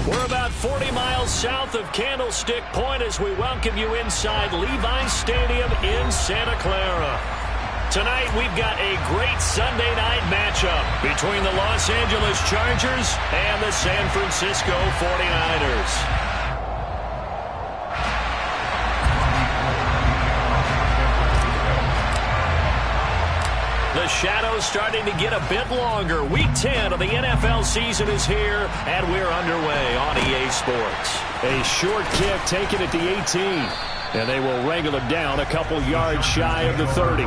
We're about 40 miles south of Candlestick Point as we welcome you inside Levi's Stadium in Santa Clara. Tonight, we've got a great Sunday night matchup between the Los Angeles Chargers and the San Francisco 49ers. The shadow's starting to get a bit longer. Week 10 of the NFL season is here, and we're underway on EA Sports. A short kick taken at the 18, and they will wrangle him down a couple yards shy of the 30.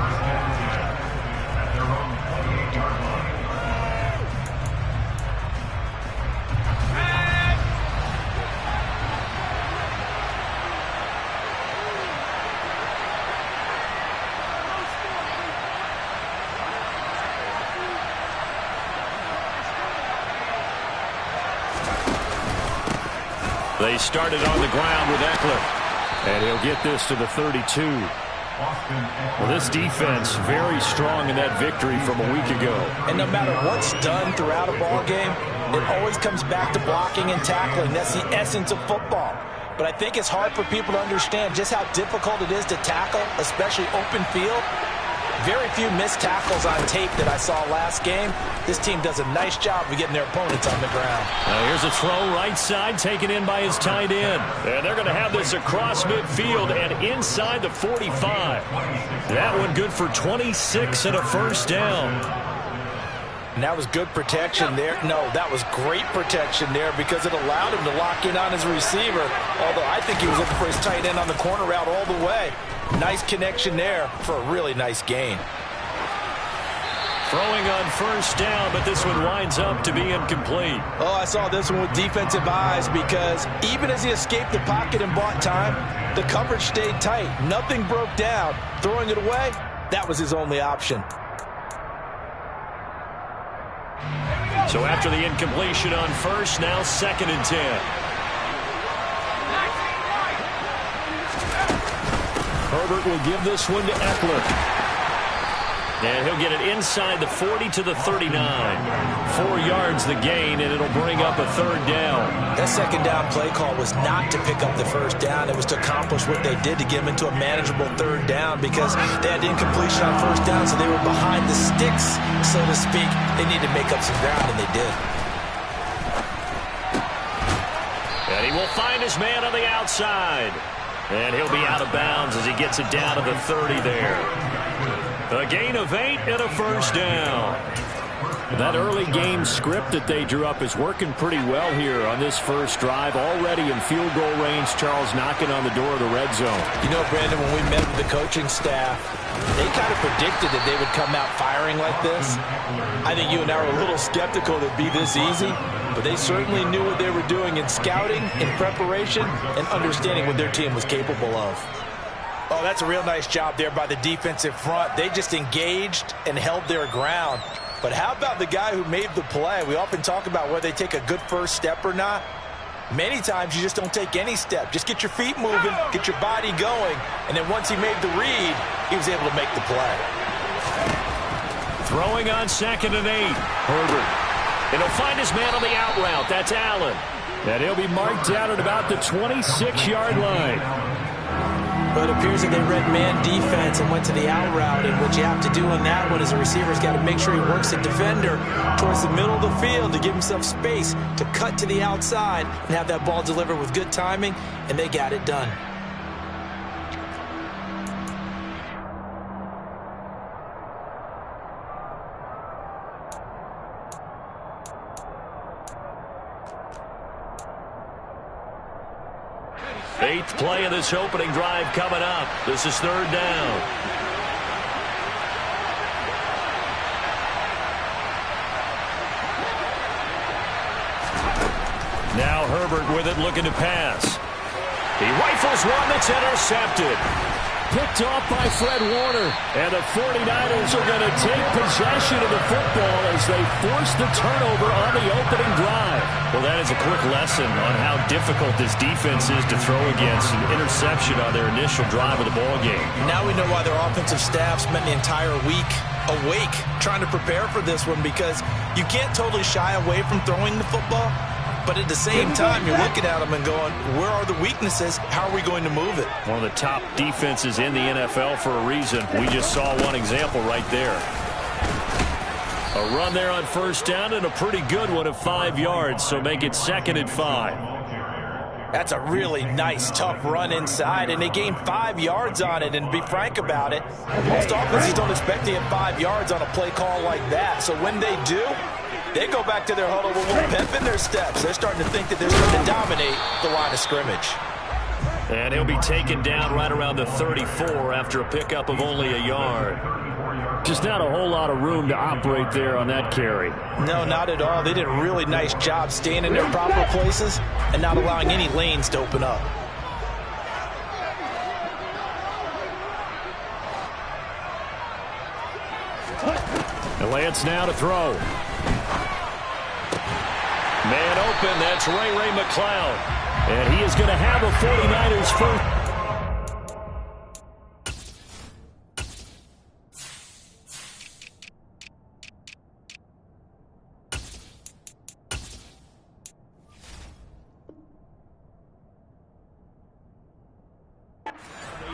They started on the ground with Eckler. And he'll get this to the 32. Well, this defense very strong in that victory from a week ago. And no matter what's done throughout a ball game, it always comes back to blocking and tackling. That's the essence of football. But I think it's hard for people to understand just how difficult it is to tackle, especially open field. Very few missed tackles on tape that I saw last game. This team does a nice job of getting their opponents on the ground. Here's a throw right side taken in by his tight end. And they're going to have this across midfield and inside the 45. That one good for 26 and a first down. And that was good protection there. No, that was great protection there because it allowed him to lock in on his receiver. Although I think he was looking for his tight end on the corner route all the way. Nice connection there for a really nice gain. Throwing on first down, but this one winds up to be incomplete. Oh, I saw this one with defensive eyes because even as he escaped the pocket and bought time, the coverage stayed tight. Nothing broke down. Throwing it away, that was his only option. So after the incompletion on first, now 2nd and 10. Herbert will give this one to Eckler. And he'll get it inside the 40 to the 39. 4 yards the gain, and it'll bring up a 3rd down. That 2nd down play call was not to pick up the 1st down. It was to accomplish what they did to get them into a manageable 3rd down because they had incompletion on 1st down, so they were behind the sticks, so to speak. They needed to make up some ground, and they did. And he will find his man on the outside. And he'll be out of bounds as he gets it down to the 30 there. A gain of 8 and a first down. That early game script that they drew up is working pretty well here on this first drive. Already in field goal range, Charles knocking on the door of the red zone. You know, Brandon, when we met with the coaching staff, they kind of predicted that they would come out firing like this. I think you and I were a little skeptical that it'd be this easy, but they certainly knew what they were doing in scouting, in preparation, and understanding what their team was capable of. Oh, that's a real nice job there by the defensive front. They just engaged and held their ground. But how about the guy who made the play? We often talk about whether they take a good first step or not. Many times you just don't take any step. Just get your feet moving, get your body going, and then once he made the read, he was able to make the play. Throwing on 2nd and 8. Herbert. And he'll find his man on the out route. That's Allen. And he'll be marked out at about the 26-yard line. But it appears that they read man defense and went to the out route. And what you have to do on that one is a receiver's got to make sure he works the defender towards the middle of the field to give himself space to cut to the outside and have that ball delivered with good timing, and they got it done. Eighth play of this opening drive coming up. This is 3rd down. Now Herbert with it, looking to pass. He rifles one that's intercepted. Picked off by Fred Warner. And the 49ers are going to take possession of the football as they force the turnover on the opening drive. Well, that is a quick lesson on how difficult this defense is to throw against. An interception on their initial drive of the ball game. Now we know why their offensive staff spent the entire week awake trying to prepare for this one, because you can't totally shy away from throwing the football, But at the same time, you're looking at them and going, where are the weaknesses? How are we going to move it? One of the top defenses in the NFL for a reason. We just saw one example right there. A run there on first down and a pretty good one of 5 yards, so make it 2nd and 5. That's a really nice, tough run inside, and they gained 5 yards on it. And to be frank about it, most offenses don't expect to get 5 yards on a play call like that. So when they do, they go back to their huddle with a little pep in their steps. They're starting to think that they're starting to dominate the line of scrimmage. And he'll be taken down right around the 34 after a pickup of only a yard. Just not a whole lot of room to operate there on that carry. No, not at all. They did a really nice job staying in their proper places and not allowing any lanes to open up. And Lance now to throw. Man open, that's Ray McCloud. And he is going to have a 49ers first.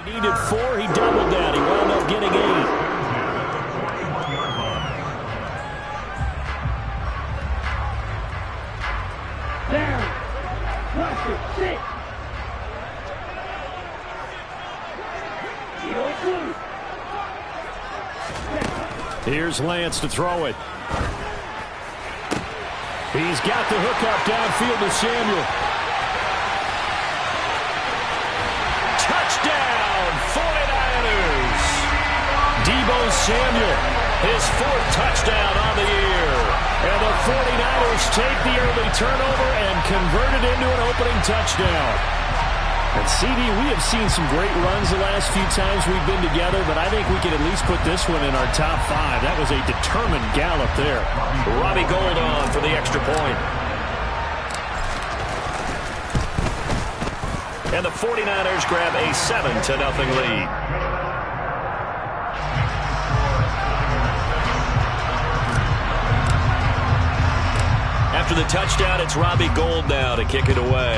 Needed 4, he doubled that. He wound up getting 8. Down. Rush it. 6. Here's Lance to throw it. He's got the hook up downfield to Samuel. Touchdown, 49ers. Deebo Samuel, his 4th touchdown on the year. And the 49ers take the early turnover and convert it into an opening touchdown. And CD, we have seen some great runs the last few times we've been together, but I think we can at least put this one in our top 5. That was a determined gallop there. Robbie Gould on for the extra point. And the 49ers grab a 7-0 lead. After the touchdown, it's Robbie Gould now to kick it away.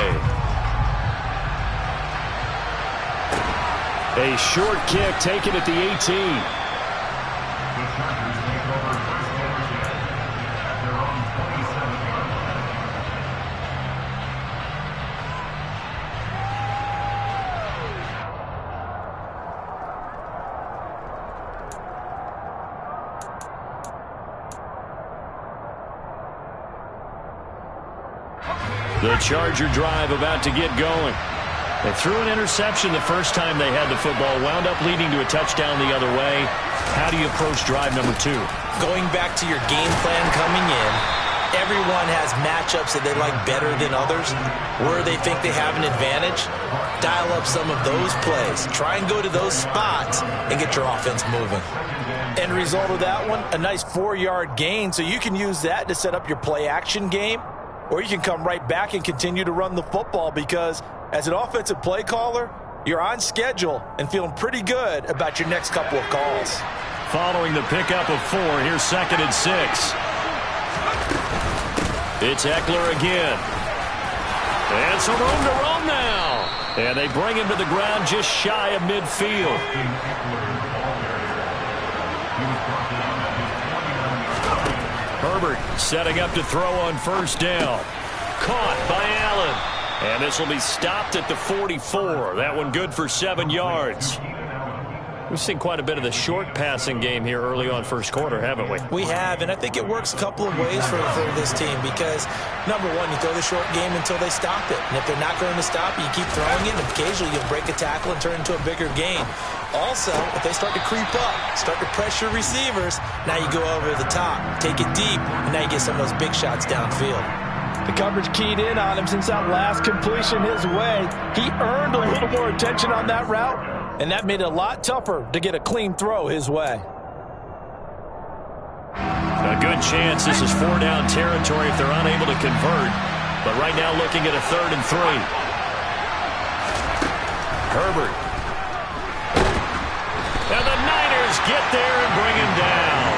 A short kick taken at the 18. The Charger drive about to get going. They threw an interception the first time they had the football, wound up leading to a touchdown the other way. How do you approach drive number 2? Going back to your game plan coming in, everyone has matchups that they like better than others. Where they think they have an advantage, dial up some of those plays. Try and go to those spots and get your offense moving. End result of that one, a nice 4-yard gain, so you can use that to set up your play-action game, or you can come right back and continue to run the football because as an offensive play caller, you're on schedule and feeling pretty good about your next couple of calls. Following the pickup of 4, here's 2nd and 6. It's Eckler again. And some room to roam now. And they bring him to the ground just shy of midfield. Herbert setting up to throw on first down. Caught by Allen. And this will be stopped at the 44. That one good for 7 yards. We've seen quite a bit of the short passing game here early on first quarter, haven't we? We have, and I think it works a couple of ways for this team because, number one, you throw the short game until they stop it. And if they're not going to stop it, you keep throwing it, and occasionally you'll break a tackle and turn it into a bigger gain. Also, if they start to creep up, start to pressure receivers, now you go over the top, take it deep, and now you get some of those big shots downfield. The coverage keyed in on him since that last completion his way. He earned a little more attention on that route, and that made it a lot tougher to get a clean throw his way. A good chance this is 4-down territory if they're unable to convert. But right now looking at a 3rd and 3. Herbert. And the Niners get there and bring him down.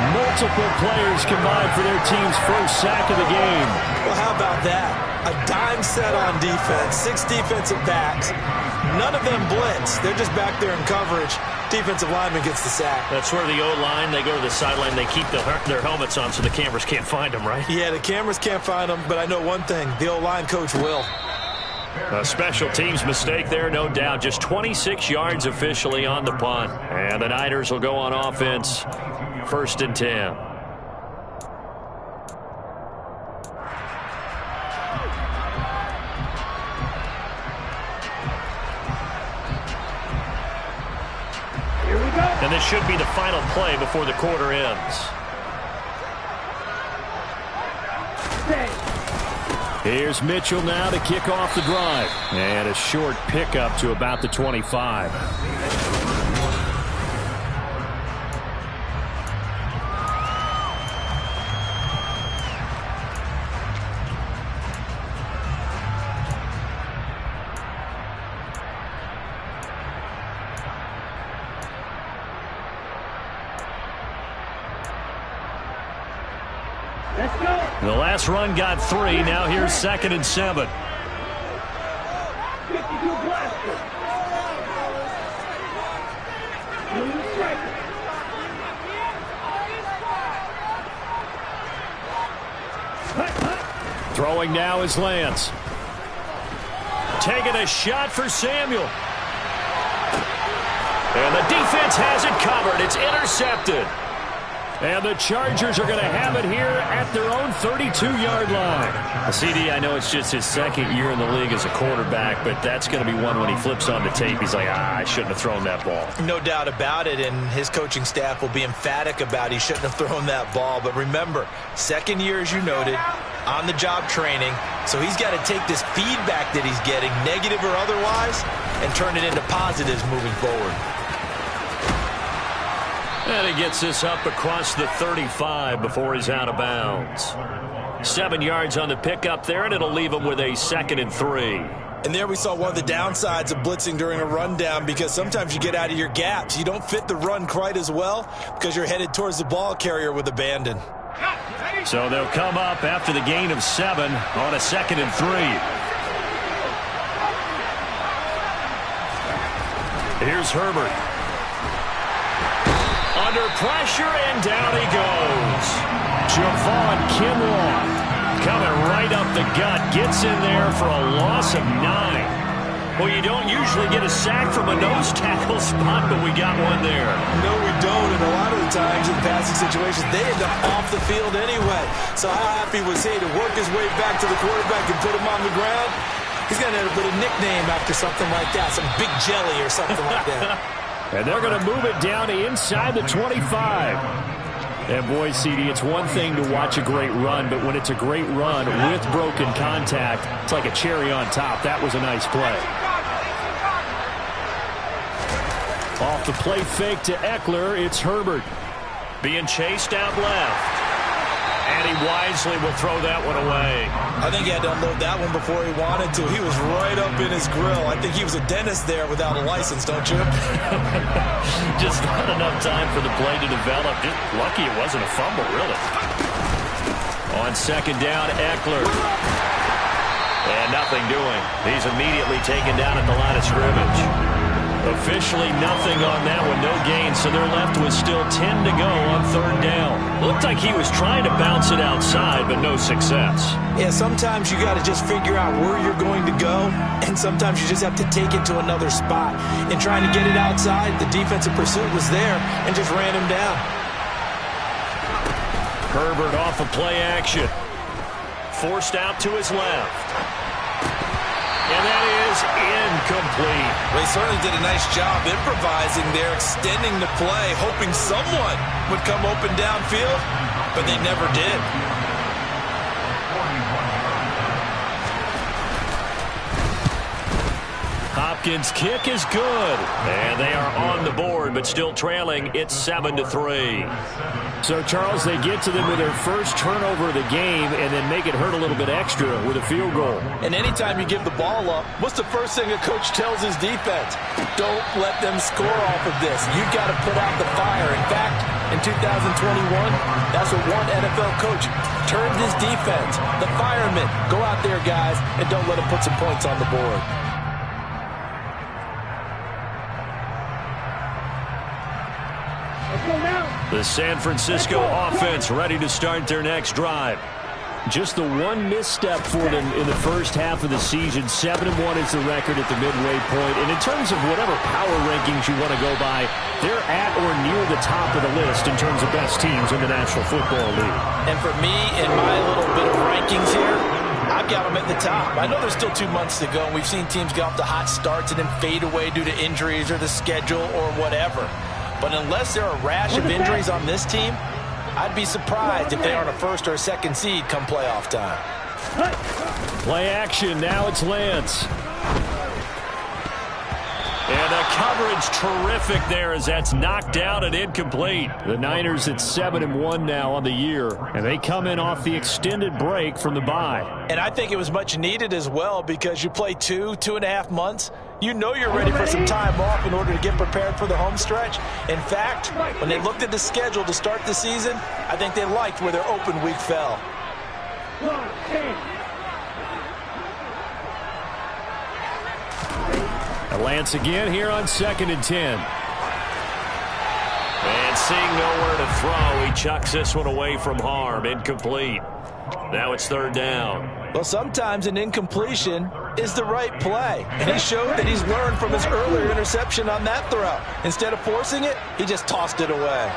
Multiple players combined for their team's first sack of the game. Well, how about that? A dime set on defense, 6 defensive backs. None of them blitz. They're just back there in coverage. Defensive lineman gets the sack. That's where the O-line, they go to the sideline, they keep their helmets on so the cameras can't find them, right? Yeah, the cameras can't find them, but I know one thing. The O-line coach will. A special teams mistake there, no doubt. Just 26 yards officially on the punt. And the Niners will go on offense. 1st and 10. And this should be the final play before the quarter ends. Here's Mitchell now to kick off the drive. And a short pickup to about the 25. The last run got 3. Now here's 2nd and 7. Throwing now is Lance. Taking a shot for Samuel. And the defense has it covered. It's intercepted. And the Chargers are going to have it here at their own 32-yard line. CD, I know it's just his 2nd year in the league as a quarterback, but that's going to be one when he flips on the tape. He's like, I shouldn't have thrown that ball. No doubt about it, and his coaching staff will be emphatic about he shouldn't have thrown that ball. But remember, 2nd year, as you noted, on-the-job training, so he's got to take this feedback that he's getting, negative or otherwise, and turn it into positives moving forward. And he gets this up across the 35 before he's out of bounds. 7 yards on the pickup there, and it'll leave him with a 2nd and 3. And there we saw one of the downsides of blitzing during a rundown, because sometimes you get out of your gaps. You don't fit the run quite as well because you're headed towards the ball carrier with abandon. So they'll come up after the gain of 7 on a 2nd and 3. Here's Herbert. Under pressure, and down he goes. Javon Kinlaw coming right up the gut. Gets in there for a loss of 9. Well, you don't usually get a sack from a nose tackle spot, but we got one there. No, we don't, and a lot of the times in passing situations, they end up off the field anyway. So how happy was he to work his way back to the quarterback and put him on the ground? He's going to end up with a nickname after something like that, some Big Jelly or something like that. And they're going to move it down to inside the 25. And boy, CD, it's one thing to watch a great run, but when it's a great run with broken contact, it's like a cherry on top. That was a nice play. Off the play fake to Eckler, it's Herbert. Being chased out left. And he wisely will throw that one away. I think he had to unload that one before he wanted to. He was right up in his grill. I think he was a dentist there without a license, don't you? Just not enough time for the play to develop. Just lucky it wasn't a fumble, really. On 2nd down, Eckler. And nothing doing. He's immediately taken down at the line of scrimmage. Officially nothing on that one, no gain, so they're left with still 10 to go on 3rd down. Looked like he was trying to bounce it outside, but no success. Yeah, sometimes you got to just figure out where you're going to go, and sometimes you just have to take it to another spot. In trying to get it outside, the defensive pursuit was there and just ran him down. Herbert off of play action. Forced out to his left. And that is incomplete. Well, he certainly did a nice job improvising there, extending the play, hoping someone would come open downfield, but they never did. Hopkins' kick is good. And they are on the board, but still trailing. It's 7-3. So, Charles, they get to them with their first turnover of the game and then make it hurt a little bit extra with a field goal. And anytime you give the ball up, what's the first thing a coach tells his defense? Don't let them score off of this. You've got to put out the fire. In fact, in 2021, that's what one NFL coach turned his defense. The firemen. Go out there, guys, and don't let them put some points on the board. The San Francisco offense ready to start their next drive. Just the one misstep for them in the first half of the season. 7-1 is the record at the midway point. And in terms of whatever power rankings you want to go by, they're at or near the top of the list in terms of best teams in the National Football League. And for me, in my little bit of rankings here, I've got them at the top. I know there's still 2 months to go, and we've seen teams get off to hot starts and then fade away due to injuries or the schedule or whatever. But unless there are a rash of injuries on this team, I'd be surprised if they aren't a first or a second seed come playoff time. Play action. Now it's Lance. And the coverage terrific there as that's knocked down and incomplete. The Niners at 7-1 now on the year, and they come in off the extended break from the bye. And I think it was much needed as well because you play 2.5 months. You know you're ready for some time off in order to get prepared for the home stretch. In fact, when they looked at the schedule to start the season, I think they liked where their open week fell. Lance again here on 2nd and 10. And seeing nowhere to throw, he chucks this one away from harm. Incomplete. Now it's 3rd down. Well, sometimes an incompletion is the right play. And he showed that he's learned from his earlier interception on that throw. Instead of forcing it, he just tossed it away.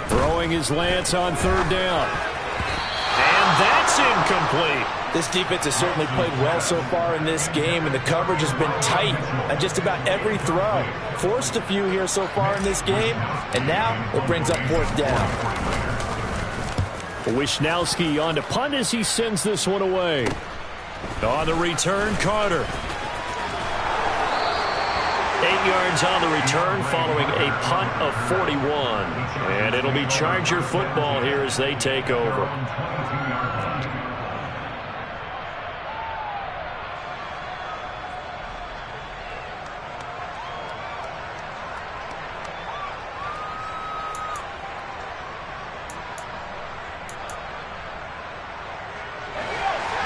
Throwing his Lance on 3rd down. And that's incomplete. This defense has certainly played well so far in this game, and the coverage has been tight on just about every throw. Forced a few here so far in this game, and now it brings up 4th down. Wishnowski on to punt as he sends this one away. On the return, Carter. 8 yards on the return following a punt of 41. And it'll be Charger football here as they take over.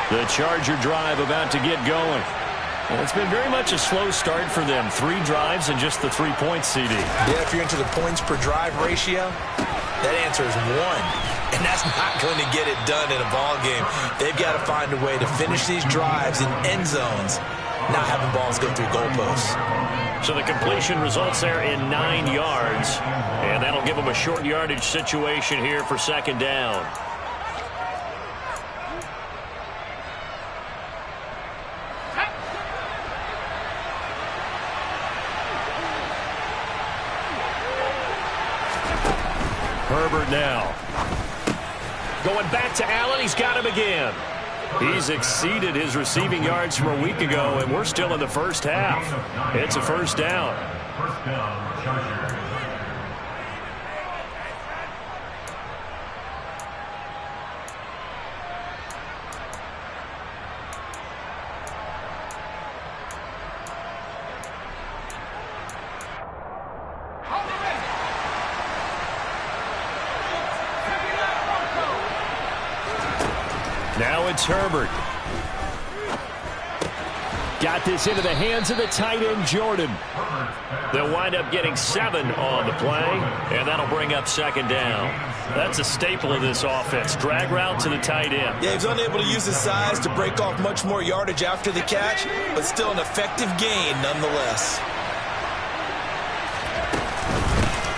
The Charger drive about to get going. Well, it's been very much a slow start for them. 3 drives and just the 3 points, CD. Yeah, if you're into the points per drive ratio, that answer is 1. And that's not going to get it done in a ball game. They've got to find a way to finish these drives in end zones, not having balls go through goalposts. So the completion results there in 9 yards. And that'll give them a short yardage situation here for 2nd down. Herbert now. Going back to Allen. He's got him again. He's exceeded his receiving yards from a week ago, and we're still in the first half. It's a 1st down. First down, Chargers. Now it's Herbert. Got this into the hands of the tight end, Jordan. They'll wind up getting 7 on the play, and that'll bring up 2nd down. That's a staple of this offense. Drag route to the tight end. Yeah, he's unable to use his size to break off much more yardage after the catch, but still an effective gain nonetheless.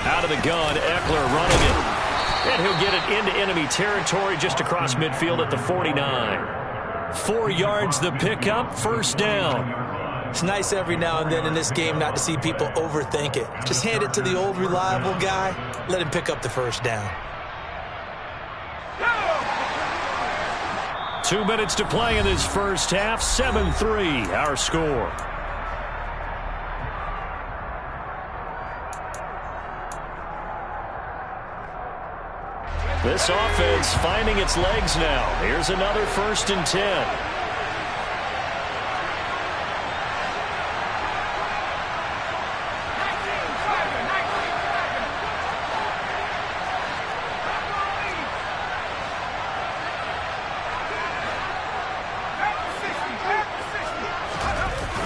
Out of the gun, Eckler running it. And he'll get it into enemy territory just across midfield at the 49. 4 yards the pickup, 1st down. It's nice every now and then in this game not to see people overthink it. Just hand it to the old reliable guy, let him pick up the 1st down. 2 minutes to play in this first half. 7-3 our score. This offense finding its legs now. Here's another 1st and 10.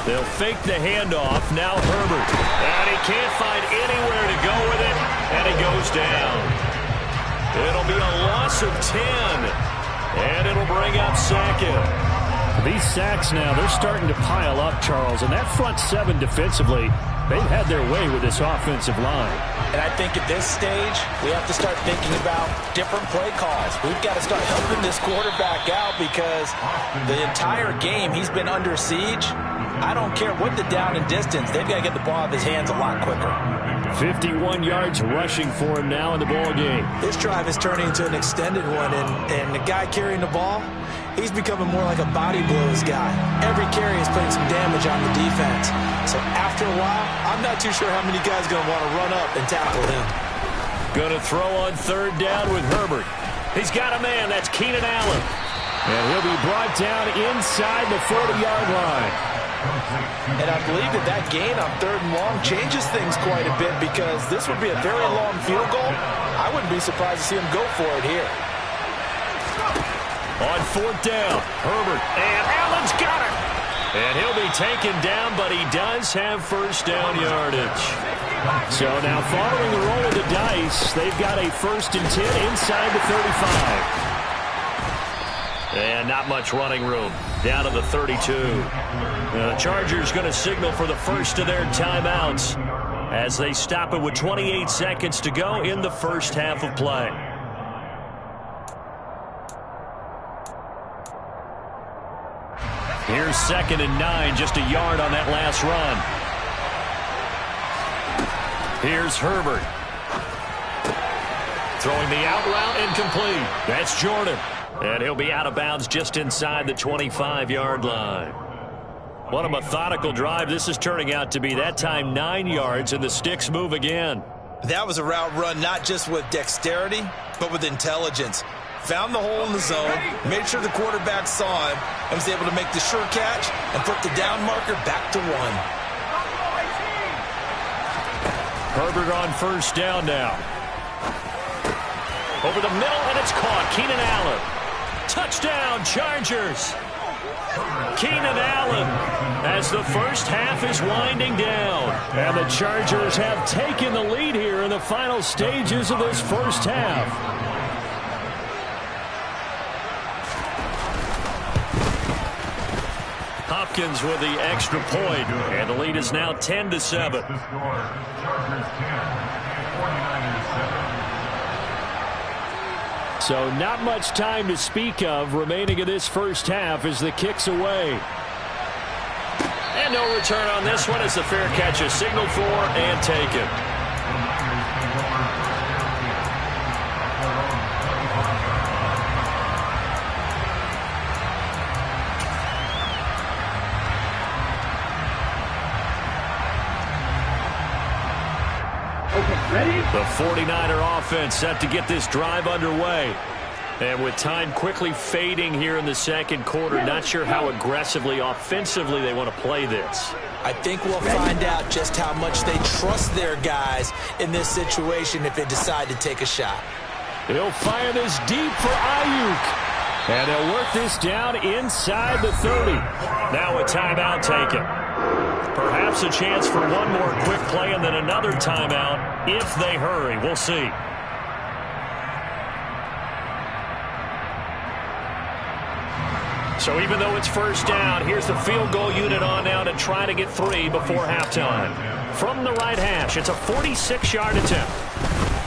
They'll fake the handoff. Now Herbert. And he can't find anywhere to go with it. And he goes down. It'll be a loss of 10. And it'll bring up Sackett. These sacks now, they're starting to pile up, Charles. And that front 7 defensively, they've had their way with this offensive line. And I think at this stage, we have to start thinking about different play calls. We've got to start helping this quarterback out because the entire game he's been under siege. I don't care what the down and distance. They've got to get the ball out of his hands a lot quicker. 51 yards rushing for him now in the ball game. This drive is turning into an extended one, and the guy carrying the ball, he's becoming more like a body blows guy. Every carry is putting some damage on the defense. So after a while, I'm not too sure how many guys are going to want to run up and tackle him. Going to throw on 3rd down with Herbert. He's got a man. That's Keenan Allen. And he'll be brought down inside the 40-yard line. And I believe that gain on 3rd and long changes things quite a bit because this would be a very long field goal. I wouldn't be surprised to see him go for it here. On 4th down, Herbert. And Allen's got it. And he'll be taken down, but he does have 1st down yardage. So now following the roll of the dice, they've got a 1st and 10 inside the 35. And not much running room. Down to the 32. The Chargers going to signal for the first of their timeouts as they stop it with 28 seconds to go in the first half of play. Here's 2nd and 9, just a yard on that last run. Here's Herbert. Throwing the out route incomplete. That's Jordan. And he'll be out of bounds just inside the 25-yard line. What a methodical drive this is turning out to be. That time 9 yards, and the sticks move again. That was a route run not just with dexterity, but with intelligence. Found the hole in the zone, made sure the quarterback saw him, and was able to make the sure catch and put the down marker back to 1. Herbert on 1st down now. Over the middle, and it's caught. Keenan Allen. Touchdown, Chargers. Keenan Allen as the first half is winding down. And the Chargers have taken the lead here in the final stages of this first half. Hopkins with the extra point, and the lead is now 10-7. The score, Chargers 10, 49-7. So not much time to speak of remaining in this first half as the kick's away. And no return on this one as the fair catch is signaled for and taken. The 49er offense set to get this drive underway. And with time quickly fading here in the second quarter, not sure how aggressively, offensively they want to play this. I think we'll find out just how much they trust their guys in this situation if they decide to take a shot. He'll fire this deep for Ayuk. And he'll work this down inside the 30. Now a timeout taken. Perhaps a chance for one more quick play and then another timeout if they hurry. We'll see. So even though it's first down, here's the field goal unit on now to try to get 3 before halftime. From the right hash, it's a 46-yard attempt.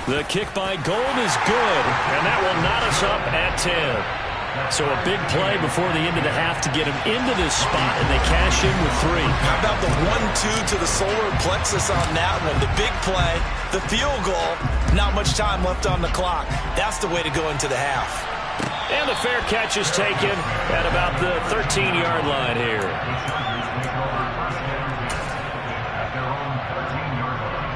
The kick by Gold is good, and that will knot us up at 10. So a big play before the end of the half to get him into this spot, and they cash in with 3. How about the 1-2 to the solar plexus on that one? The big play, the field goal, not much time left on the clock. That's the way to go into the half. And the fair catch is taken at about the 13-yard line here. At their own 13-yard line.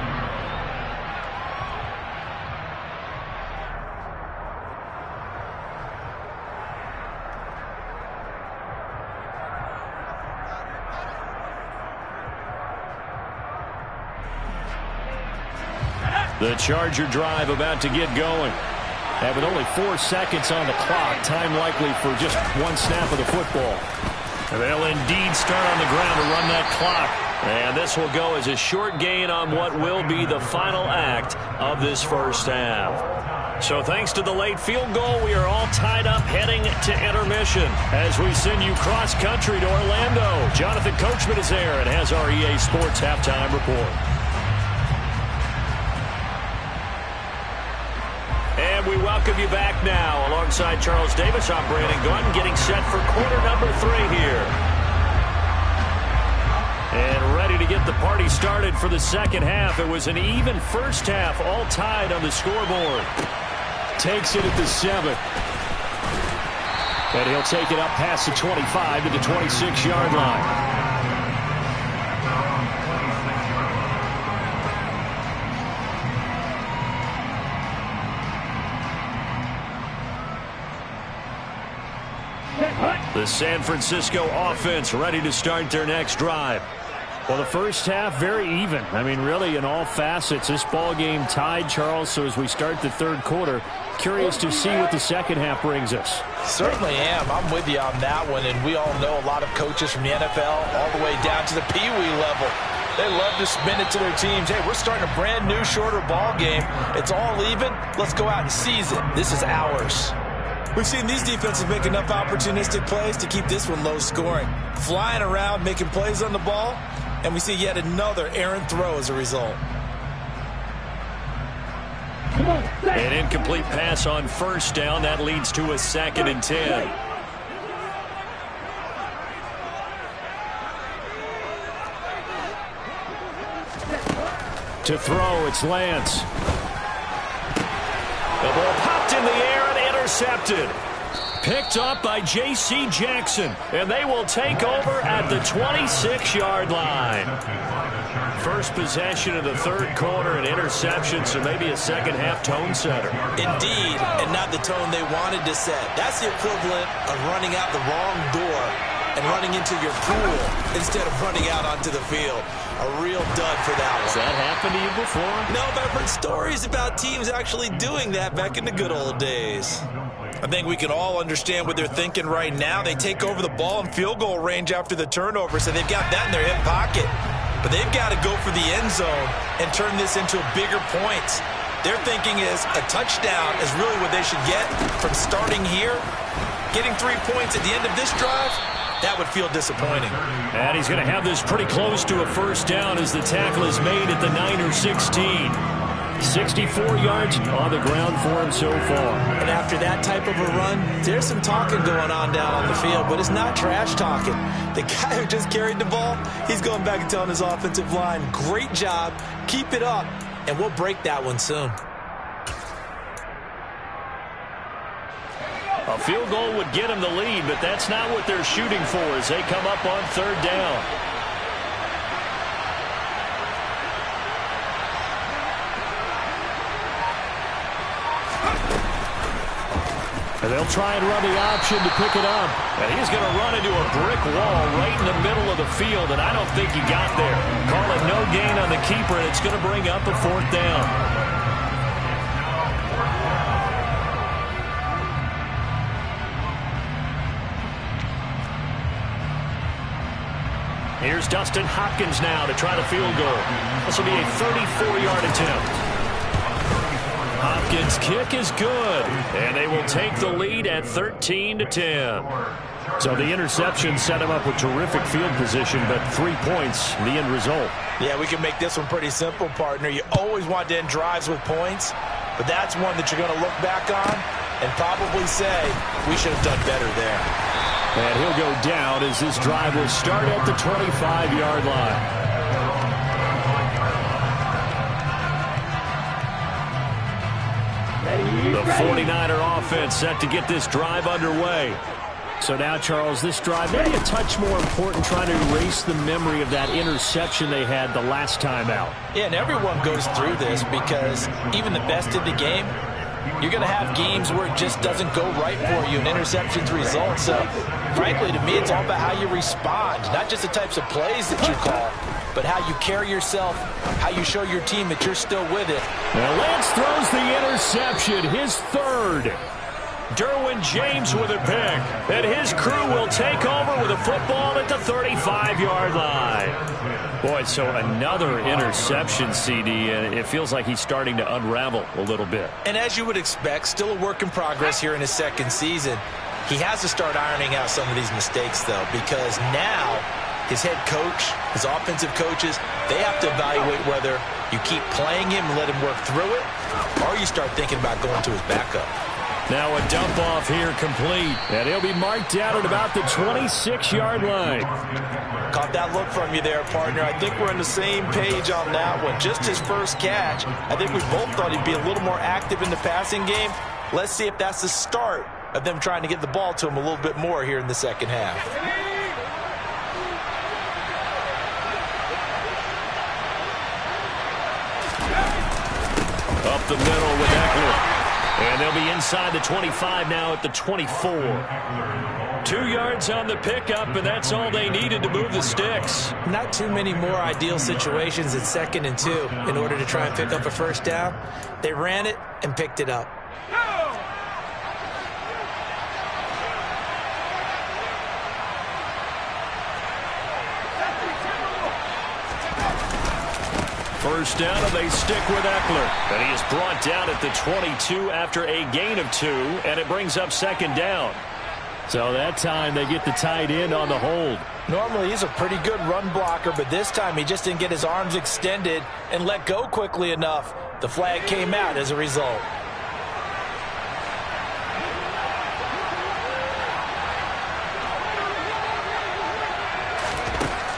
The Charger drive about to get going. And with only 4 seconds on the clock, time likely for just one snap of the football. They'll indeed start on the ground to run that clock. And this will go as a short gain on what will be the final act of this first half. So thanks to the late field goal, we are all tied up heading to intermission as we send you cross-country to Orlando. Jonathan Coachman is there and has our EA Sports halftime report. And we welcome you back now. Alongside Charles Davis, I'm Brandon Gaudin, getting set for quarter number 3 here. And ready to get the party started for the second half. It was an even first half, all tied on the scoreboard. Takes it at the 7. And he'll take it up past the 25 to the 26-yard line. The San Francisco offense ready to start their next drive. Well, the first half, very even. I mean, really, in all facets, this ball game tied, Charles. So as we start the third quarter, curious to see what the second half brings us. Certainly am. I'm with you on that one. And we all know a lot of coaches from the NFL all the way down to the Pee-wee level. They love to spin it to their teams. Hey, we're starting a brand new, shorter ball game. It's all even. Let's go out and seize it. This is ours. We've seen these defenses make enough opportunistic plays to keep this one low scoring. Flying around, making plays on the ball, and we see yet another errant throw as a result. An incomplete pass on first down. That leads to a 2nd and 10. To throw, it's Lance. The ball popped in the air and intercepted. Picked up by J.C. Jackson. And they will take over at the 26-yard line. First possession of the third quarter, an interception, so maybe a second half tone setter. Indeed, and not the tone they wanted to set. That's the equivalent of running out the wrong door and running into your pool instead of running out onto the field. A real dud for that one. Has that happened to you before? No, but I've heard stories about teams actually doing that back in the good old days. I think we can all understand what they're thinking right now. They take over the ball in field goal range after the turnover, so they've got that in their hip pocket. But they've got to go for the end zone and turn this into bigger points. Their thinking is a touchdown is really what they should get from starting here. Getting 3 points at the end of this drive, that would feel disappointing. And he's going to have this pretty close to a first down as the tackle is made at the Niner 16. 64 yards on the ground for him so far. And after that type of a run, there's some talking going on down on the field, but it's not trash talking. The guy who just carried the ball, he's going back and telling his offensive line, great job, keep it up, and we'll break that one soon. A field goal would get them the lead, but that's not what they're shooting for as they come up on third down. And they'll try and run the option to pick it up. And he's going to run into a brick wall right in the middle of the field, and I don't think he got there. Call it no gain on the keeper, and it's going to bring up a fourth down. Here's Dustin Hopkins now to try the field goal. This will be a 34-yard attempt. Hopkins' kick is good, and they will take the lead at 13-10. So the interception set him up with terrific field position, but 3 points, the end result. Yeah, we can make this one pretty simple, partner. You always want to end drives with points, but that's one that you're going to look back on and probably say, we should have done better there. And he'll go down as this drive will start at the 25-yard line. The 49er offense set to get this drive underway. So now, Charles, this drive maybe a touch more important, trying to erase the memory of that interception they had the last time out. Yeah, and everyone goes through this because even the best in the game, you're going to have games where it just doesn't go right for you and interceptions result. So, frankly, to me, it's all about how you respond, not just the types of plays that you call, but how you carry yourself, how you show your team that you're still with it. Now Lance throws the interception, his third. Derwin James with a pick, and his crew will take over with a football at the 35-yard line. Boy, so another interception, CD, and it feels like he's starting to unravel a little bit. And as you would expect, still a work in progress here in his second season. He has to start ironing out some of these mistakes, though, because now his head coach, his offensive coaches, they have to evaluate whether you keep playing him and let him work through it, or you start thinking about going to his backup. Now a dump off here complete, and he'll be marked down at about the 26-yard line. Caught that look from you there, partner. I think we're on the same page on that one. Just his first catch. I think we both thought he'd be a little more active in the passing game. Let's see if that's the start of them trying to get the ball to him a little bit more here in the second half. Up the middle with Eckler. And they'll be inside the 25 now at the 24. 2 yards on the pickup, and that's all they needed to move the sticks. Not too many more ideal situations at 2nd and 2 in order to try and pick up a first down. They ran it and picked it up. First down, and they stick with Eckler. And he is brought down at the 22 after a gain of 2, and it brings up 2nd down. So that time they get the tight end on the hold. Normally he's a pretty good run blocker, but this time he just didn't get his arms extended and let go quickly enough. The flag came out as a result.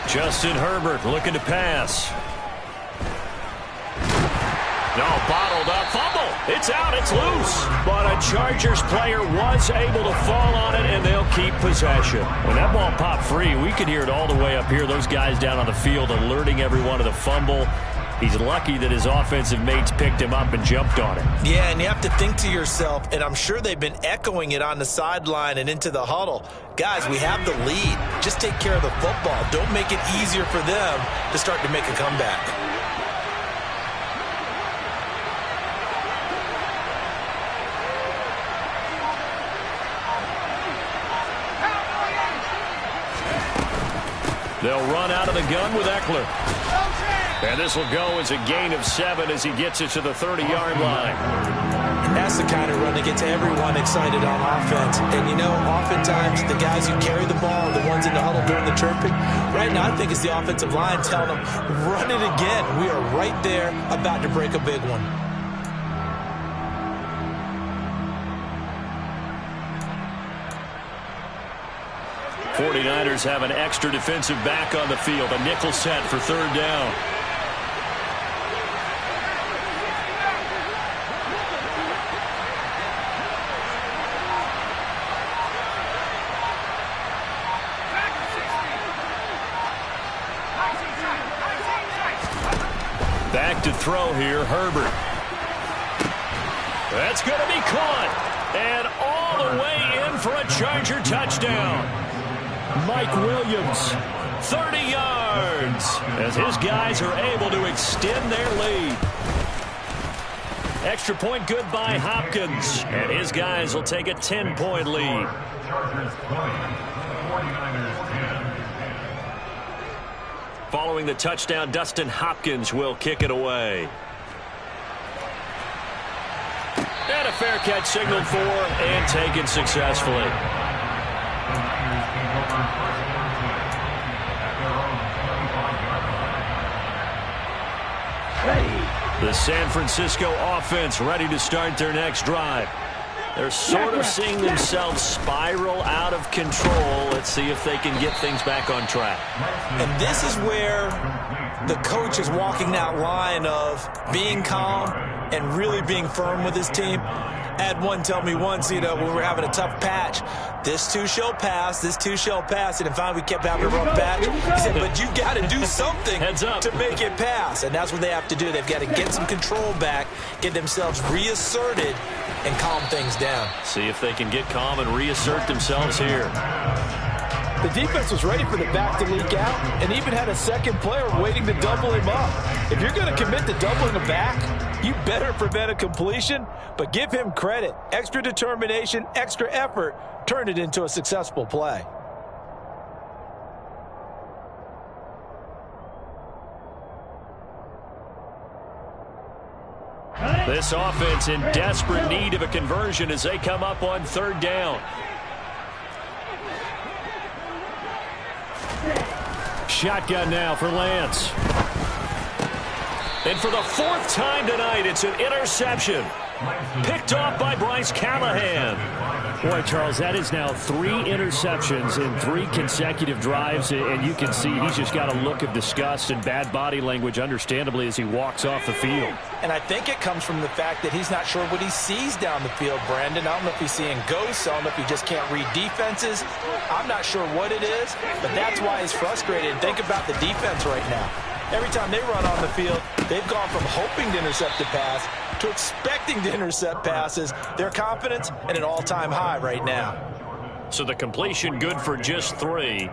Justin Herbert looking to pass. No, bottled up, fumble. It's out, it's loose. But a Chargers player was able to fall on it, and they'll keep possession. When that ball popped free, we could hear it all the way up here. Those guys down on the field alerting everyone of the fumble. He's lucky that his offensive mates picked him up and jumped on it. Yeah, and you have to think to yourself, and I'm sure they've been echoing it on the sideline and into the huddle. Guys, we have the lead. Just take care of the football. Don't make it easier for them to start to make a comeback. They'll run out of the gun with Eckler. And this will go as a gain of 7 as he gets it to the 30-yard line. That's the kind of run that gets everyone excited on offense. And, you know, oftentimes the guys who carry the ball are the ones in the huddle doing the chirping. Right now, I think it's the offensive line telling them, run it again. We are right there about to break a big one. '49ers have an extra defensive back on the field. A nickel set for 3rd down. Back to throw here, Herbert. That's going to be caught. And all the way in for a Charger touchdown. Mike Williams, 30 yards, as his guys are able to extend their lead. Extra point good by Hopkins, and his guys will take a 10-point lead. Chargers 20, 49ers 10. Following the touchdown, Dustin Hopkins will kick it away. And a fair catch signaled for and taken successfully. The San Francisco offense ready to start their next drive. They're sort of seeing themselves spiral out of control. Let's see if they can get things back on track. And this is where the coach is walking that line of being calm and really being firm with his team. I had one tell me once, when we were having a tough patch, this too shall pass, this too shall pass. And finally we kept having a rough patch. He said, but you got to do something to make it pass. And that's what they have to do. They've got to get some control back, get themselves reasserted, and calm things down. See if they can get calm and reassert themselves here. The defense was ready for the back to leak out and even had a second player waiting to double him up. If you're going to commit to doubling the back, you better prevent a completion, but give him credit. Extra determination, extra effort, turned it into a successful play. This offense in desperate need of a conversion as they come up on third down. Shotgun now for Lance. And for the fourth time tonight, it's an interception. Picked off by Bryce Callahan. Boy, Charles, that is now 3 interceptions in 3 consecutive drives, and you can see he's just got a look of disgust and bad body language, understandably, as he walks off the field. And I think it comes from the fact that he's not sure what he sees down the field, Brandon. I don't know if he's seeing ghosts. I don't know if he just can't read defenses. I'm not sure what it is, but that's why he's frustrated. And think about the defense right now. Every time they run on the field, they've gone from hoping to intercept the pass to expecting to intercept passes. Their confidence at an all-time high right now. So the completion good for just 3,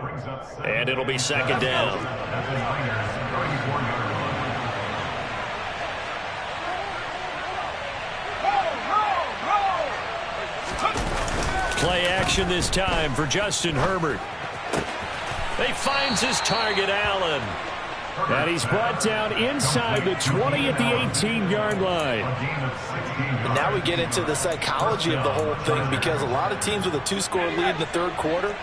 and it'll be second down. Play action this time for Justin Herbert. He finds his target, Allen. And he's brought down inside the 20 at the 18-yard line. And now we get into the psychology of the whole thing, because a lot of teams with a 2-score lead in the third quarter,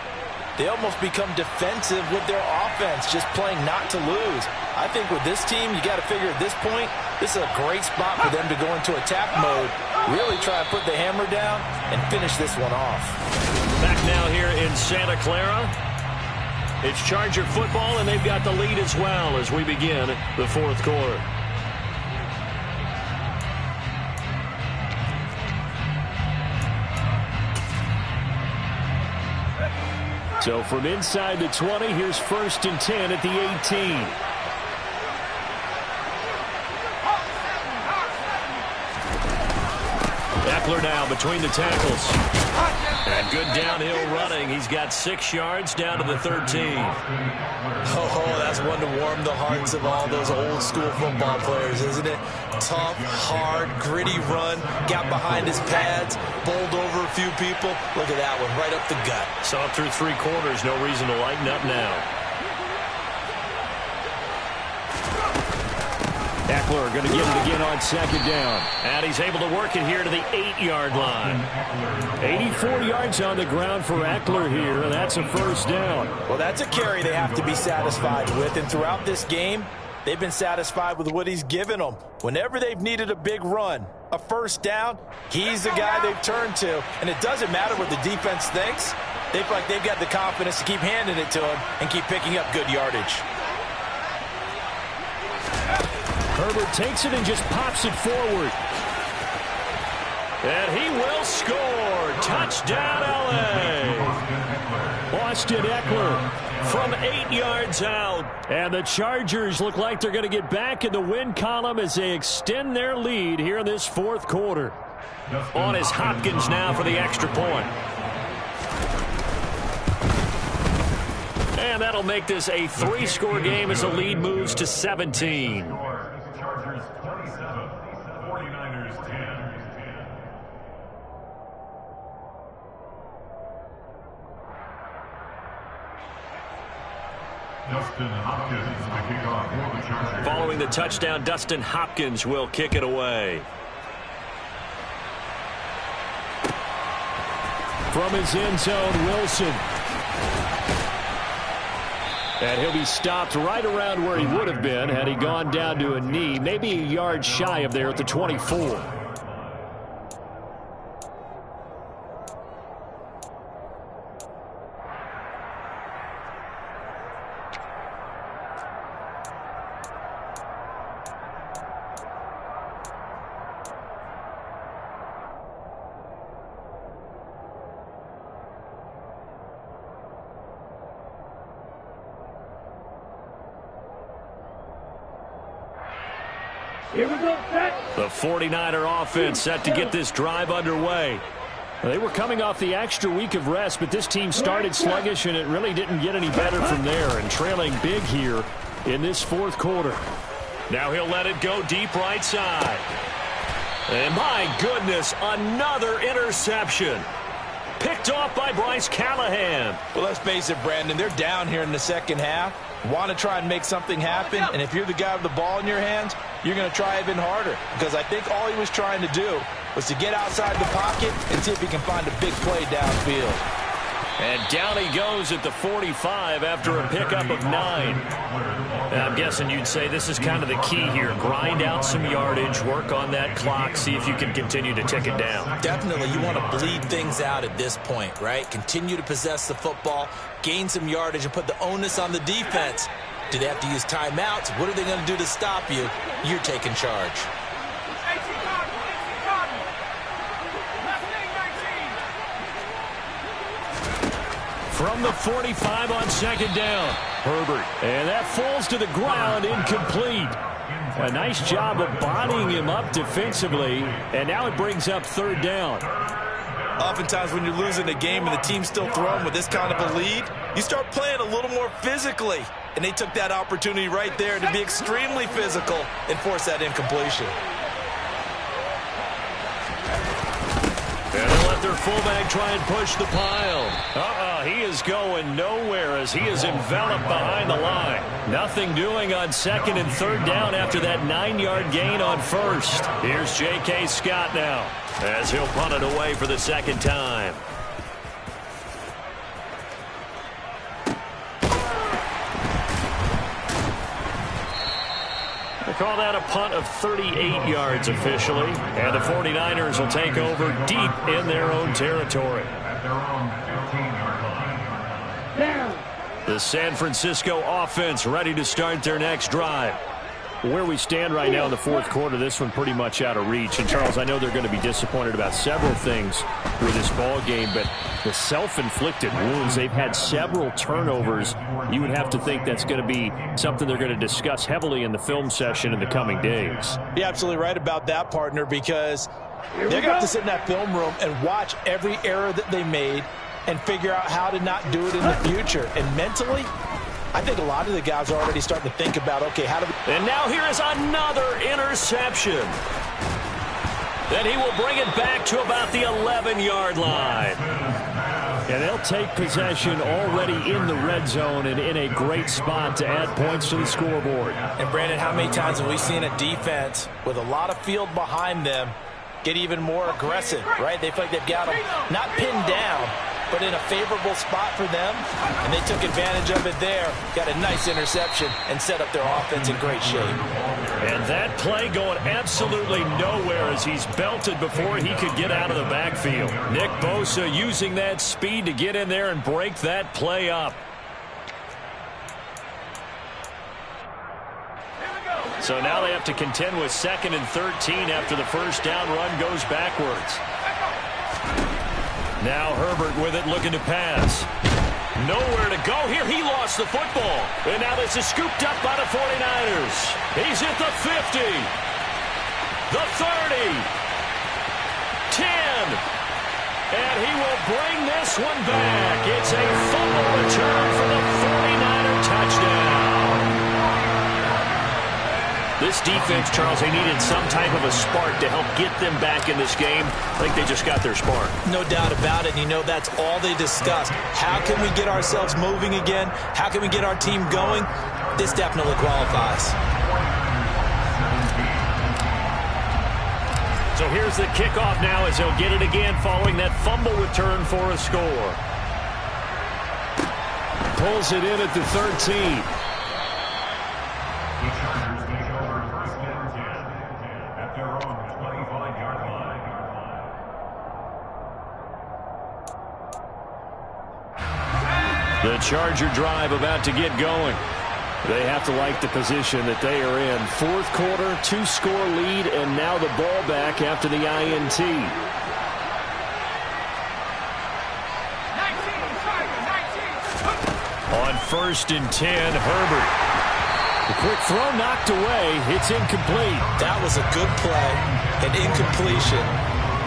they almost become defensive with their offense, just playing not to lose. I think with this team, you got to figure at this point, this is a great spot for them to go into attack mode, really try to put the hammer down and finish this one off. Back now here in Santa Clara. It's Charger football, and they've got the lead as well as we begin the fourth quarter. So from inside the 20, here's 1st and 10 at the 18. Eckler now between the tackles. And good downhill running. He's got 6 yards down to the 13. Oh, that's one to warm the hearts of all those old school football players, isn't it? Tough, hard, gritty run. Got behind his pads, bowled over a few people. Look at that one, right up the gut. Saw it through 3 quarters. No reason to lighten up now. Eckler going to get it again on second down. And he's able to work it here to the 8-yard line. 84 yards on the ground for Eckler here. That's a first down. Well, that's a carry they have to be satisfied with. And throughout this game, they've been satisfied with what he's given them. Whenever they've needed a big run, a first down, he's the guy they've turned to. And it doesn't matter what the defense thinks. They feel like they've got the confidence to keep handing it to him and keep picking up good yardage. Herbert takes it and just pops it forward. And he will score. Touchdown, L.A. Austin Eckler from 8 yards out. And the Chargers look like they're going to get back in the win column as they extend their lead here in this fourth quarter. On is Hopkins now for the extra point. And that'll make this a 3-score game as the lead moves to 17. Chargers 27, 49ers 10. Dustin Hopkins to kick off for the Chargers. Following the touchdown, Dustin Hopkins will kick it away. From his end zone, Wilson. And he'll be stopped right around where he would have been had he gone down to a knee, maybe a yard shy of there at the 24. Here we go, set. The 49er offense set to get this drive underway. They were coming off the extra week of rest, but this team started sluggish, and it really didn't get any better from there, and trailing big here in this fourth quarter. Now he'll let it go deep right side. And my goodness, another interception. Picked off by Bryce Callahan. Well, let's face it, Brandon, they're down here in the second half. Want to try and make something happen, and if you're the guy with the ball in your hands, you're going to try even harder, because I think all he was trying to do was to get outside the pocket and see if he can find a big play downfield. And down he goes at the 45 after a pickup of 9. And I'm guessing you'd say this is kind of the key here. Grind out some yardage, work on that clock, see if you can continue to tick it down. Definitely, you want to bleed things out at this point, right? Continue to possess the football, gain some yardage, and put the onus on the defense. Do they have to use timeouts? What are they going to do to stop you? You're taking charge. From the 45 on second down, Herbert. And that falls to the ground, incomplete. A nice job of bodying him up defensively, and now it brings up third down. Oftentimes when you're losing a game and the team's still throwing with this kind of a lead, you start playing a little more physically. And they took that opportunity right there to be extremely physical and force that incompletion. And they'll let their fullback try and push the pile. He is going nowhere as he is enveloped behind the line. Nothing doing on second and third down after that 9-yard gain on first. Here's J.K. Scott now as he'll punt it away for the second time. They call that a punt of 38 yards officially, and the 49ers will take over deep in their own territory. At their own 15-yard line. The San Francisco offense ready to start their next drive. Where we stand right now in the fourth quarter, this one pretty much out of reach. And, Charles, I know they're going to be disappointed about several things with this ball game, but the self-inflicted wounds, they've had several turnovers. You would have to think that's going to be something they're going to discuss heavily in the film session in the coming days. You're absolutely right about that, partner, because they're going to have to sit in that film room and watch every error that they made and figure out how to not do it in the future. And mentally, I think a lot of the guys are already starting to think about, okay, how do we... And now here is another interception. Then he will bring it back to about the 11-yard line. And they'll take possession already in the red zone and in a great spot to add points to the scoreboard. And, Brandon, how many times have we seen a defense with a lot of field behind them get even more aggressive, right? They feel like they've got them not pinned down, but in a favorable spot for them, and they took advantage of it there, got a nice interception, and set up their offense in great shape. And that play going absolutely nowhere as he's belted before he could get out of the backfield. Nick Bosa using that speed to get in there and break that play up. So now they have to contend with 2nd and 13 after the first down run goes backwards. Now Herbert with it, looking to pass. Nowhere to go here. He lost the football. And now this is scooped up by the 49ers. He's at the 50. The 30. 10. And he will bring this one back. It's a fumble return for the 49er touchdown. This defense, Charles, they needed some type of a spark to help get them back in this game. I think they just got their spark. No doubt about it. You know, that's all they discussed. How can we get ourselves moving again? How can we get our team going? This definitely qualifies. So here's the kickoff now as he'll get it again following that fumble return for a score. Pulls it in at the 13. The Charger drive about to get going. They have to like the position that they are in. Fourth quarter, 2-score lead, and now the ball back after the INT. On 1st and 10, Herbert. The quick throw knocked away. It's incomplete. That was a good play, an incompletion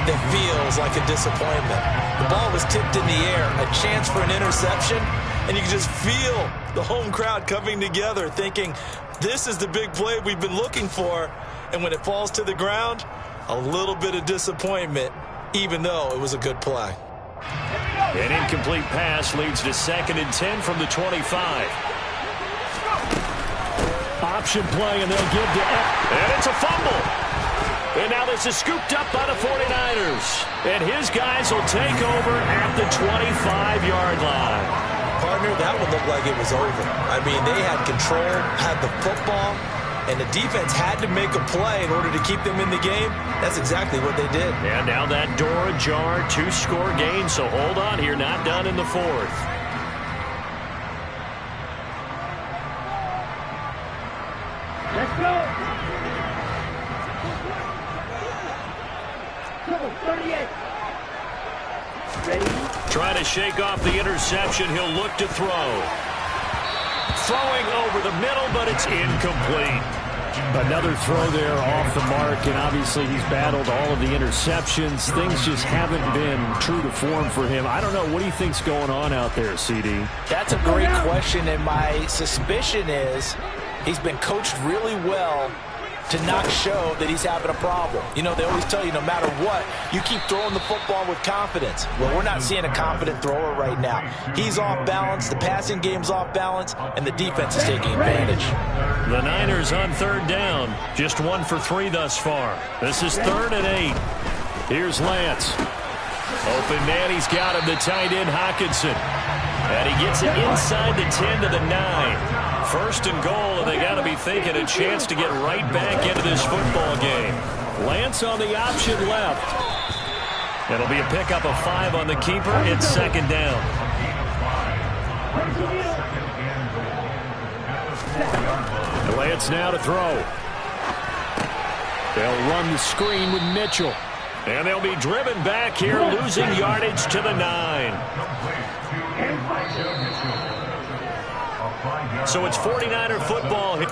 that feels like a disappointment. The ball was tipped in the air, a chance for an interception, and you can just feel the home crowd coming together thinking, this is the big play we've been looking for. And when it falls to the ground, a little bit of disappointment, even though it was a good play. An incomplete pass leads to 2nd and 10 from the 25. Option play, and they'll give to And it's a fumble. And now this is scooped up by the 49ers. And his guys will take over at the 25-yard line. Partner, that would look like it was over. I mean, they had control, had the football, and the defense had to make a play in order to keep them in the game. That's exactly what they did. And now that door ajar, 2-score game, so hold on here, not done in the 4th. Let's go. 38. Ready? Trying to shake off the interception. He'll look to throw. Throwing over the middle, but it's incomplete. Another throw there off the mark, and obviously he's battled all of the interceptions. Things just haven't been true to form for him. I don't know. What do you think's going on out there, CD? That's a great question, and my suspicion is he's been coached really well to not show that he's having a problem. You know, they always tell you no matter what, you keep throwing the football with confidence. Well, we're not seeing a confident thrower right now. He's off balance, the passing game's off balance, and the defense is taking advantage. The Niners on 3rd down. Just 1 for 3 thus far. This is 3rd and 8. Here's Lance. Open man, he's got him, the tight end Hockenson. And he gets it inside the 10 to the 9. 1st and goal, and they got to be thinking a chance to get right back into this football game. Lance on the option left. It'll be a pickup of 5 on the keeper. It's 2nd down. Lance now to throw. They'll run the screen with Mitchell. And they'll be driven back here, losing yardage to the 9. So it's 49er football here.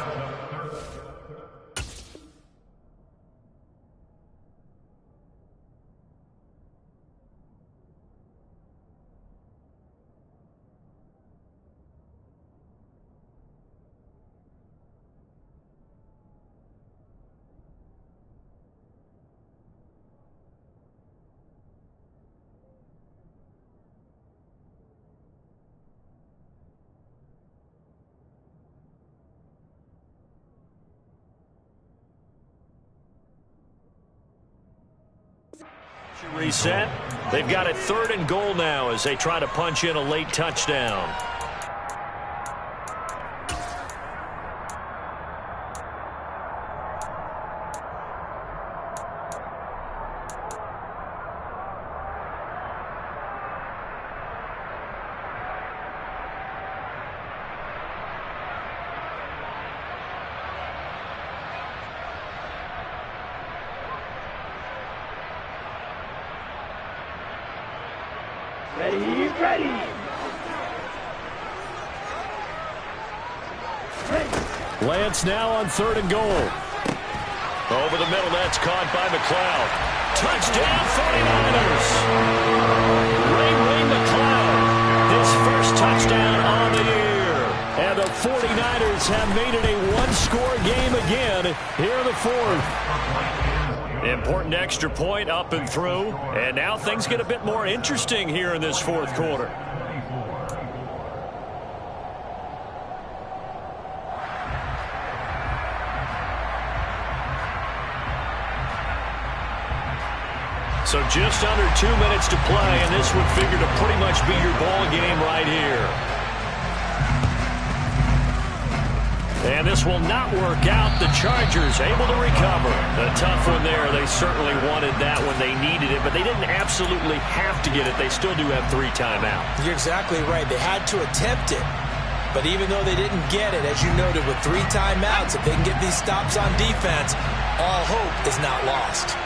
Reset. They've got it 3rd and goal now as they try to punch in a late touchdown. Ready. Lance now on 3rd and goal. Over the middle, that's caught by McLeod. Touchdown, 49ers. Ray McLeod, his first touchdown on the year. And the 49ers have made it a 1-score game again here in the 4th. Important extra point up and through. And now things get a bit more interesting here in this 4th quarter. So just under 2 minutes to play, and this would figure to pretty much be your ball game right here. And this will not work out. The Chargers able to recover. A tough one there. They certainly wanted that when they needed it, but they didn't absolutely have to get it. They still do have 3 timeouts. You're exactly right. They had to attempt it. But even though they didn't get it, as you noted, with 3 timeouts, if they can get these stops on defense, all hope is not lost.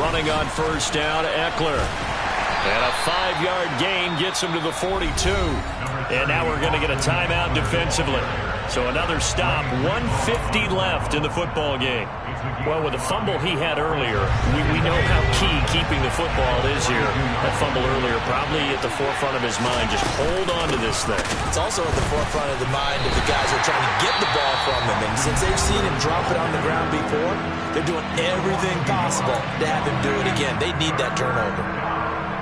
Running on 1st down, Eckler. And a 5-yard gain gets him to the 42. And now we're going to get a timeout defensively. So another stop, 1:50 left in the football game. Well, with the fumble he had earlier, we know how key keeping the football is here. That fumble earlier probably at the forefront of his mind. Just hold on to this thing. It's also at the forefront of the mind of the guys who are trying to get the ball from him. And since they've seen him drop it on the ground before, they're doing everything possible to have him do it again. They need that turnover.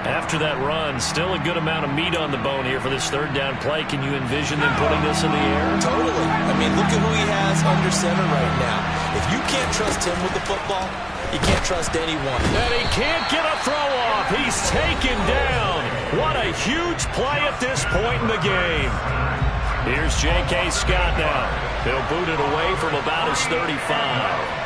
After that run, still a good amount of meat on the bone here for this third down play. Can you envision them putting this in the air? Totally. I mean, look at who he has under center right now. If you can't trust him with the football, you can't trust anyone. And he can't get a throw off. He's taken down. What a huge play at this point in the game. Here's J.K. Scott now. He'll boot it away from about his 35.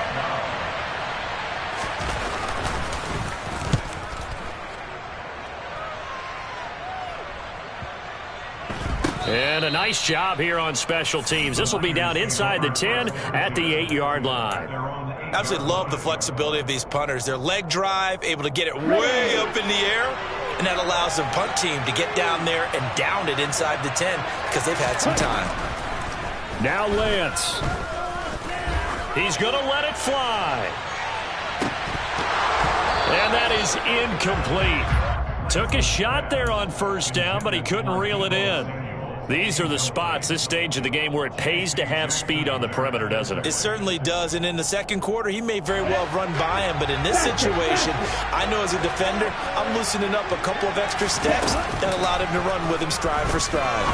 And a nice job here on special teams. This will be down inside the 10 at the 8-yard line. Absolutely love the flexibility of these punters. Their leg drive, able to get it way up in the air, and that allows the punt team to get down there and down it inside the 10 because they've had some time. Now Lance. He's going to let it fly. And that is incomplete. Took a shot there on first down, but he couldn't reel it in. These are the spots, this stage of the game, where it pays to have speed on the perimeter, doesn't it? It certainly does, and in the second quarter, he may very well run by him, but in this situation, I know as a defender, I'm loosening up a couple of extra steps that allowed him to run with him stride for stride.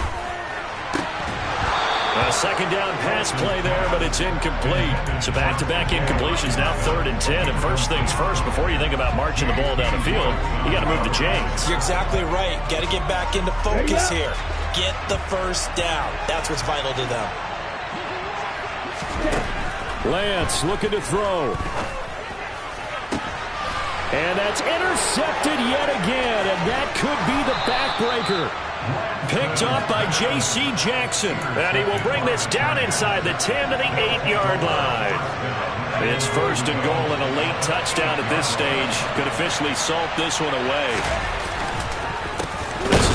A second down pass play there, but it's incomplete. So back-to-back incompletions, now 3rd and 10. And first things first, before you think about marching the ball down the field, you got to move the chains. You're exactly right. Got to get back into focus here. Get the first down. That's what's vital to them. Lance looking to throw. And that's intercepted yet again, and that could be the backbreaker. Picked up by J.C. Jackson. And he will bring this down inside the 10 to the 8-yard line. It's 1st and goal, and a late touchdown at this stage could officially salt this one away.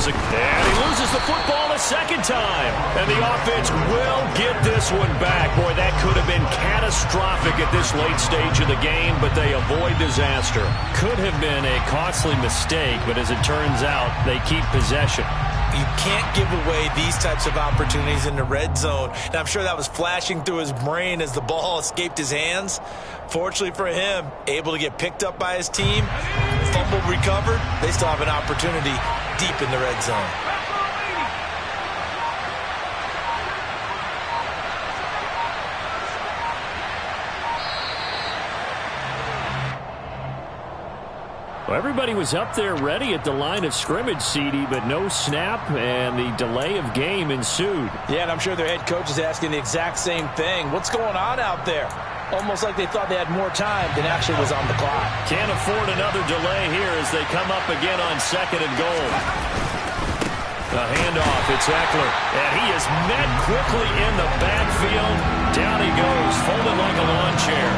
And he loses the football a second time. And the offense will get this one back. Boy, that could have been catastrophic at this late stage of the game, but they avoid disaster. Could have been a costly mistake, but as it turns out, they keep possession. You can't give away these types of opportunities in the red zone. And I'm sure that was flashing through his brain as the ball escaped his hands. Fortunately for him, able to get picked up by his team, fumble recovered. They still have an opportunity deep in the red zone. Well, everybody was up there ready at the line of scrimmage, CD, but no snap, and the delay of game ensued. Yeah, and I'm sure their head coach is asking the exact same thing. What's going on out there? Almost like they thought they had more time than actually was on the clock. Can't afford another delay here as they come up again on 2nd and goal. A handoff, it's Eckler, and he is met quickly in the backfield. Down he goes, folded like a lawn chair.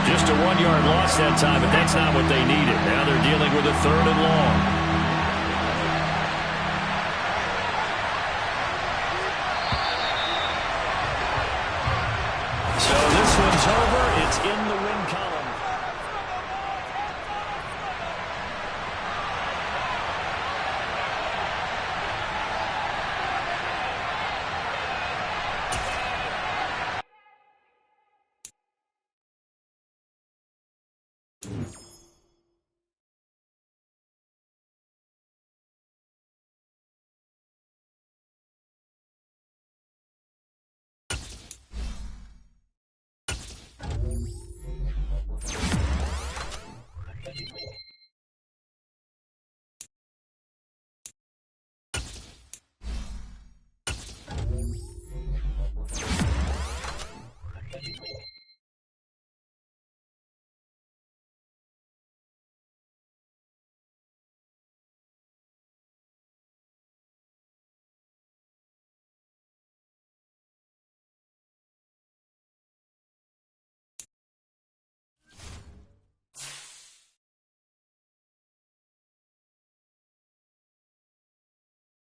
Just a 1-yard loss that time, but that's not what they needed. Now they're dealing with a 3rd and long. So this one's over. It's in the win column.